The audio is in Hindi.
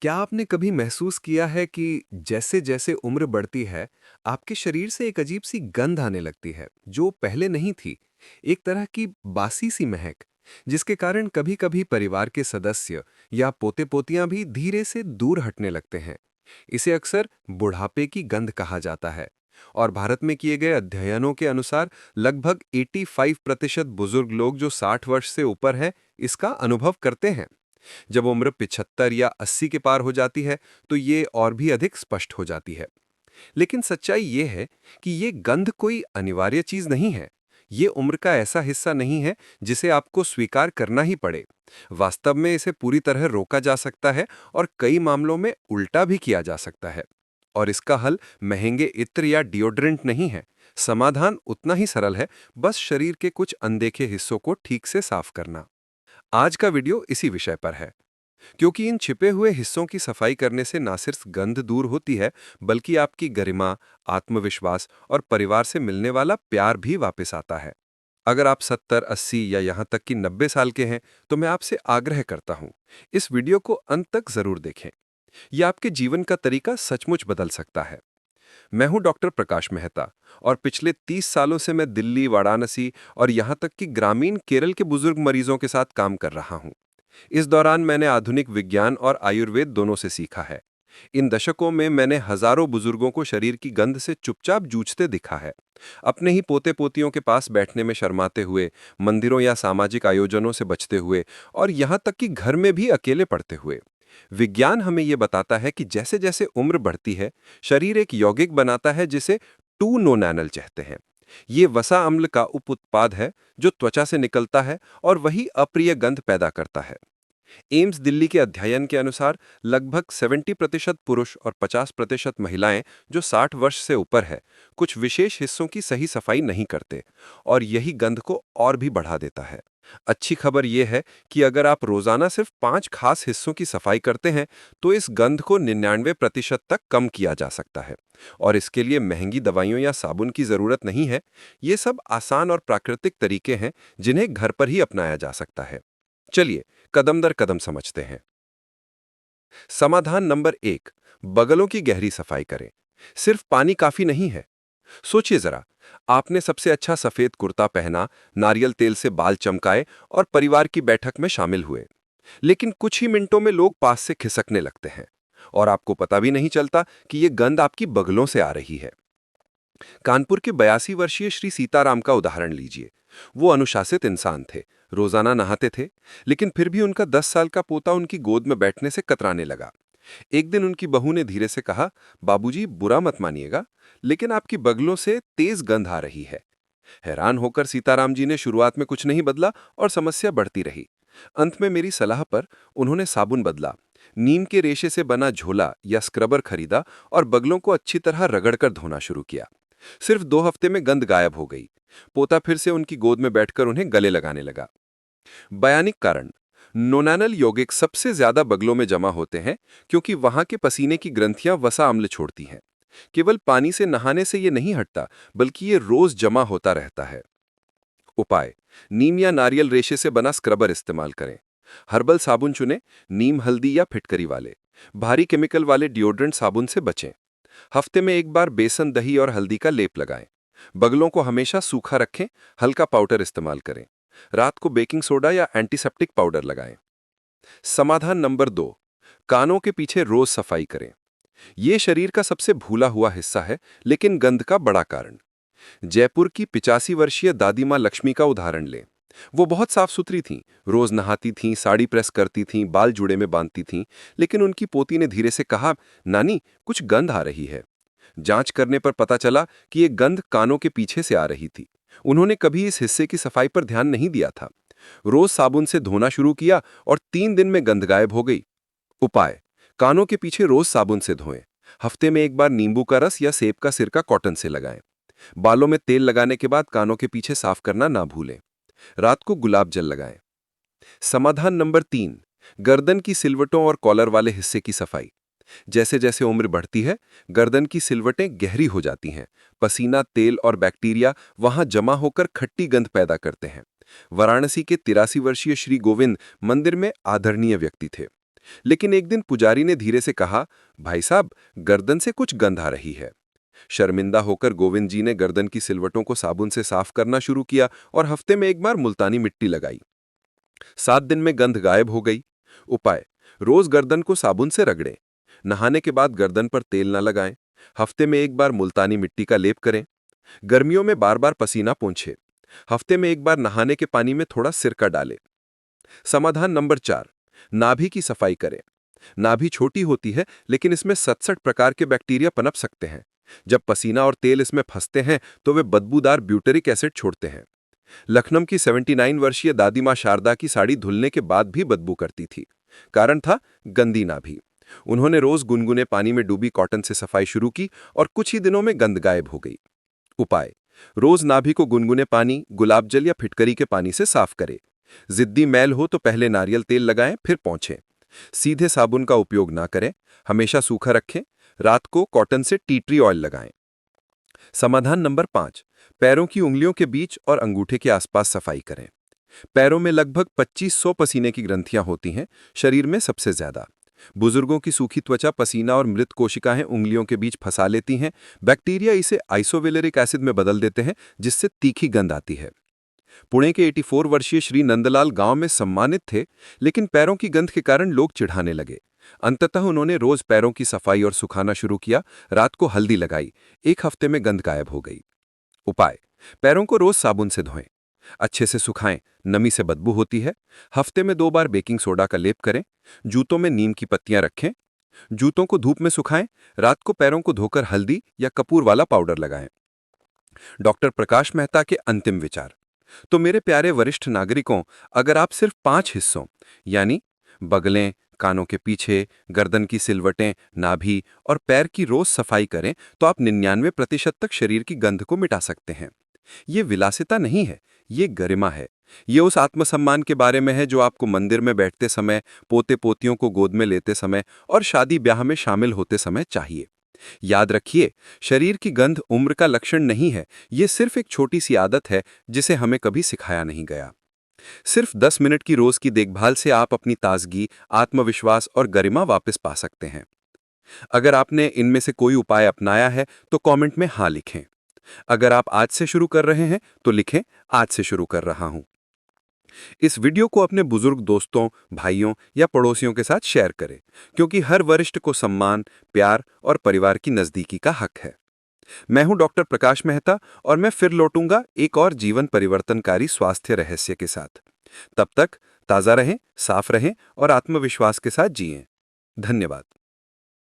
क्या आपने कभी महसूस किया है कि जैसे-जैसे उम्र बढ़ती है, आपके शरीर से एक अजीब-सी गंध आने लगती है, जो पहले नहीं थी? एक तरह की बासी-सी महक, जिसके कारण कभी-कभी परिवार के सदस्य या पोते-पोतियां भी धीरे से दूर हटने लगते हैं। इसे अक्सर बुढ़ापे की गंध कहा जाता है। और भारत में किए गए अध्ययनों के अनुसार लगभग 85% बुजुर्ग लोग जो 60 वर्ष से ऊपर हैं, इसका अनुभव करते हैं। जब उम्र 75 या 80 के पार हो जाती है तो ये और भी अधिक स्पष्ट हो जाती है। लेकिन सच्चाई ये है कि ये गंध कोई अनिवार्य चीज नहीं है। ये उम्र का ऐसा हिस्सा नहीं है जिसे आपको स्वीकार करना ही पड़े। वास्तव में इसे पूरी तरह रोका जा सकता है और कई मामलों में उल्टा भी किया जा सकता है। और इसका हल महंगे इत्र या डिओड्रेंट नहीं है। समाधान उतना ही सरल है, बस शरीर के कुछ अनदेखे हिस्सों को ठीक से साफ करना। आज का वीडियो इसी विषय पर है, क्योंकि इन छिपे हुए हिस्सों की सफाई करने से न सिर्फ गंध दूर होती है, बल्कि आपकी गरिमा, आत्मविश्वास और परिवार से मिलने वाला प्यार भी वापस आता है। अगर आप 70, 80 या यहाँ तक कि 90 साल के हैं, तो मैं आपसे आग्रह करता हूँ, इस वीडियो को अंत तक जरूर देखें। यह आपके जीवन का तरीका सचमुच बदल सकता है। मैं हूं डॉक्टर प्रकाश मेहता और पिछले 30 सालों से मैं दिल्ली, वाराणसी और यहाँ तक कि ग्रामीण केरल के बुजुर्ग मरीजों के साथ काम कर रहा हूं। इस दौरान मैंने आधुनिक विज्ञान और आयुर्वेद दोनों से सीखा है। इन दशकों में मैंने हजारों बुजुर्गों को शरीर की गंध से चुपचाप जूझते दिखा है। अपने ही पोते पोतियों के पास बैठने में शर्माते हुए, मंदिरों या सामाजिक आयोजनों से बचते हुए और यहाँ तक कि घर में भी अकेले पड़ते हुए। विज्ञान हमें यह बताता है कि जैसे जैसे उम्र बढ़ती है, शरीर एक यौगिक बनाता है जिसे टू नोनैनल कहते हैं। ये वसा अम्ल का उप उत्पाद है जो त्वचा से निकलता है और वही अप्रिय गंध पैदा करता है। एम्स दिल्ली के अध्ययन के अनुसार लगभग 70% पुरुष और 50% महिलाएं जो 60 वर्ष से ऊपर है, कुछ विशेष हिस्सों की सही सफाई नहीं करते और यही गंध को और भी बढ़ा देता है। अच्छी खबर यह है कि अगर आप रोजाना सिर्फ 5 खास हिस्सों की सफाई करते हैं, तो इस गंध को 99% तक कम किया जा सकता है। और इसके लिए महंगी दवाइयों या साबुन की जरूरत नहीं है। ये सब आसान और प्राकृतिक तरीके हैं जिन्हें घर पर ही अपनाया जा सकता है। चलिए कदम दर कदम समझते हैं। समाधान नंबर 1, बगलों की गहरी सफाई करें। सिर्फ पानी काफी नहीं है। सोचिए जरा, आपने सबसे अच्छा सफेद कुर्ता पहना, नारियल तेल से बाल चमकाए और परिवार की बैठक में शामिल हुए। लेकिन कुछ ही मिनटों में लोग पास से खिसकने लगते हैं और आपको पता भी नहीं चलता कि ये गंध आपकी बगलों से आ रही है। कानपुर के 82 वर्षीय श्री सीताराम का उदाहरण लीजिए। वो अनुशासित इंसान थे, रोजाना नहाते थे, लेकिन फिर भी उनका 10 साल का पोता उनकी गोद में बैठने से कतराने लगा। एक दिन उनकी बहू ने धीरे से कहा, बाबूजी बुरा मत मानिएगा, लेकिन आपकी बगलों से तेज गंध आ रही है। हैरान होकर सीताराम जी ने शुरुआत में कुछ नहीं बदला और समस्या बढ़ती रही। अंत में मेरी सलाह पर उन्होंने साबुन बदला, नीम के रेशे से बना झोला या स्क्रबर खरीदा और बगलों को अच्छी तरह रगड़कर धोना शुरू किया। सिर्फ 2 हफ्ते में गंध गायब हो गई। पोता फिर से उनकी गोद में बैठकर उन्हें गले लगाने लगा। बयानिक कारण, नोनानल यौगिक सबसे ज्यादा बगलों में जमा होते हैं क्योंकि वहां के पसीने की ग्रंथियां वसा अम्ल छोड़ती हैं। केवल पानी से नहाने से ये नहीं हटता, बल्कि ये रोज जमा होता रहता है। उपाय, नीम या नारियल रेशे से बना स्क्रबर इस्तेमाल करें। हर्बल साबुन चुनें, नीम हल्दी या फिटकरी वाले। भारी केमिकल वाले डिओड्रेंट साबुन से बचें। हफ्ते में एक बार बेसन, दही और हल्दी का लेप लगाएं। बगलों को हमेशा सूखा रखें, हल्का पाउडर इस्तेमाल करें। रात को बेकिंग सोडा या एंटीसेप्टिक पाउडर लगाएं। समाधान नंबर 2, कानों के पीछे रोज सफाई करें। ये शरीर का सबसे भूला हुआ हिस्सा है, लेकिन गंध का बड़ा कारण। जयपुर की 85 वर्षीय दादी माँ लक्ष्मी का उदाहरण लें। वो बहुत साफ सुथरी थीं, रोज नहाती थीं, साड़ी प्रेस करती थीं, बाल जूड़े में बांधती थीं। लेकिन उनकी पोती ने धीरे से कहा, नानी कुछ गंध आ रही है। जांच करने पर पता चला कि ये गंध कानों के पीछे से आ रही थी। उन्होंने कभी इस हिस्से की सफाई पर ध्यान नहीं दिया था। रोज साबुन से धोना शुरू किया और 3 दिन में गंध गायब हो गई। उपाय, कानों के पीछे रोज साबुन से धोएं। हफ्ते में एक बार नींबू का रस या सेब का सिरका कॉटन से लगाएं। बालों में तेल लगाने के बाद कानों के पीछे साफ करना ना भूलें। रात को गुलाब जल लगाएं। समाधान नंबर 3, गर्दन की सिलवटों और कॉलर वाले हिस्से की सफाई। जैसे जैसे उम्र बढ़ती है, गर्दन की सिलवटें गहरी हो जाती हैं। पसीना, तेल और बैक्टीरिया वहां जमा होकर खट्टी गंध पैदा करते हैं। वाराणसी के 83 वर्षीय श्री गोविंद मंदिर में आदरणीय व्यक्ति थे। लेकिन एक दिन पुजारी ने धीरे से कहा, भाई साहब, गर्दन से कुछ गंध आ रही है। शर्मिंदा होकर गोविंद जी ने गर्दन की सिलवटों को साबुन से साफ करना शुरू किया और हफ्ते में एक बार मुल्तानी मिट्टी लगाई। 7 दिन में गंध गायब हो गई। उपाय: रोज गर्दन को साबुन से रगड़ें। नहाने के बाद गर्दन पर तेल न लगाएं। हफ्ते में एक बार मुल्तानी मिट्टी का लेप करें। गर्मियों में बार बार पसीना पोंछें। हफ्ते में एक बार नहाने के पानी में थोड़ा सिरका डालें। समाधान नंबर 4: नाभि की सफाई करें। नाभि छोटी होती है, लेकिन इसमें 67 प्रकार के बैक्टीरिया पनप सकते हैं। जब पसीना और तेल इसमें फंसते हैं तो वे बदबूदार ब्यूटेरिक एसिड छोड़ते हैं। लखनऊ की 79 वर्षीय दादी मां शारदा की साड़ी धुलने के बाद भी बदबू करती थी। कारण था गंदी नाभि। उन्होंने रोज गुनगुने पानी में डूबी कॉटन से सफाई शुरू की और कुछ ही दिनों में गंद गायब हो गई। उपाय: रोज नाभि को गुनगुने पानी, गुलाब जल या फिटकरी के पानी से साफ करें। जिद्दी मैल हो तो पहले नारियल तेल लगाएं, फिर पोंछें। सीधे साबुन का उपयोग ना करें, हमेशा सूखा रखें। रात को कॉटन से टी ट्री ऑयल लगाएं। समाधान नंबर 5: पैरों की उंगलियों के बीच और अंगूठे के आसपास सफाई करें। पैरों में लगभग 2500 पसीने की ग्रंथियां होती हैं, शरीर में सबसे ज्यादा। बुजुर्गों की सूखी त्वचा पसीना और मृत कोशिकाएं उंगलियों के बीच फंसा लेती हैं। बैक्टीरिया इसे आइसोवेलेरिक एसिड में बदल देते हैं, जिससे तीखी गंध आती है। पुणे के 84 वर्षीय श्री नंदलाल गांव में सम्मानित थे, लेकिन पैरों की गंध के कारण लोग चिढ़ाने लगे। अंततः उन्होंने रोज पैरों की सफाई और सुखाना शुरू किया। रात को हल्दी लगाई। एक हफ्ते में गंध गायब हो गई। उपाय: पैरों को रोज साबुन से धोएं। अच्छे से सुखाएं, नमी से बदबू होती है। हफ्ते में 2 बार बेकिंग सोडा का लेप करें। जूतों में नीम की पत्तियां रखें। जूतों को धूप में सुखाएं। रात को पैरों को धोकर हल्दी या कपूर वाला पाउडर लगाएं। डॉक्टर प्रकाश मेहता के अंतिम विचार: तो मेरे प्यारे वरिष्ठ नागरिकों, अगर आप सिर्फ 5 हिस्सों यानी बगलें, कानों के पीछे, गर्दन की सिलवटें, नाभि और पैर की रोज सफाई करें तो आप 99% तक शरीर की गंध को मिटा सकते हैं। ये विलासिता नहीं है, ये गरिमा है। ये उस आत्मसम्मान के बारे में है जो आपको मंदिर में बैठते समय, पोते पोतियों को गोद में लेते समय और शादी ब्याह में शामिल होते समय चाहिए। याद रखिए, शरीर की गंध उम्र का लक्षण नहीं है, ये सिर्फ एक छोटी सी आदत है जिसे हमें कभी सिखाया नहीं गया। सिर्फ 10 मिनट की रोज की देखभाल से आप अपनी ताजगी, आत्मविश्वास और गरिमा वापस पा सकते हैं। अगर आपने इनमें से कोई उपाय अपनाया है तो कमेंट में हाँ लिखें। अगर आप आज से शुरू कर रहे हैं तो लिखें, आज से शुरू कर रहा हूं। इस वीडियो को अपने बुजुर्ग दोस्तों, भाइयों या पड़ोसियों के साथ शेयर करें, क्योंकि हर वरिष्ठ को सम्मान, प्यार और परिवार की नजदीकी का हक है। मैं हूं डॉक्टर प्रकाश मेहता और मैं फिर लौटूंगा एक और जीवन परिवर्तनकारी स्वास्थ्य रहस्य के साथ। तब तक ताजा रहें, साफ रहें और आत्मविश्वास के साथ जिएं। धन्यवाद।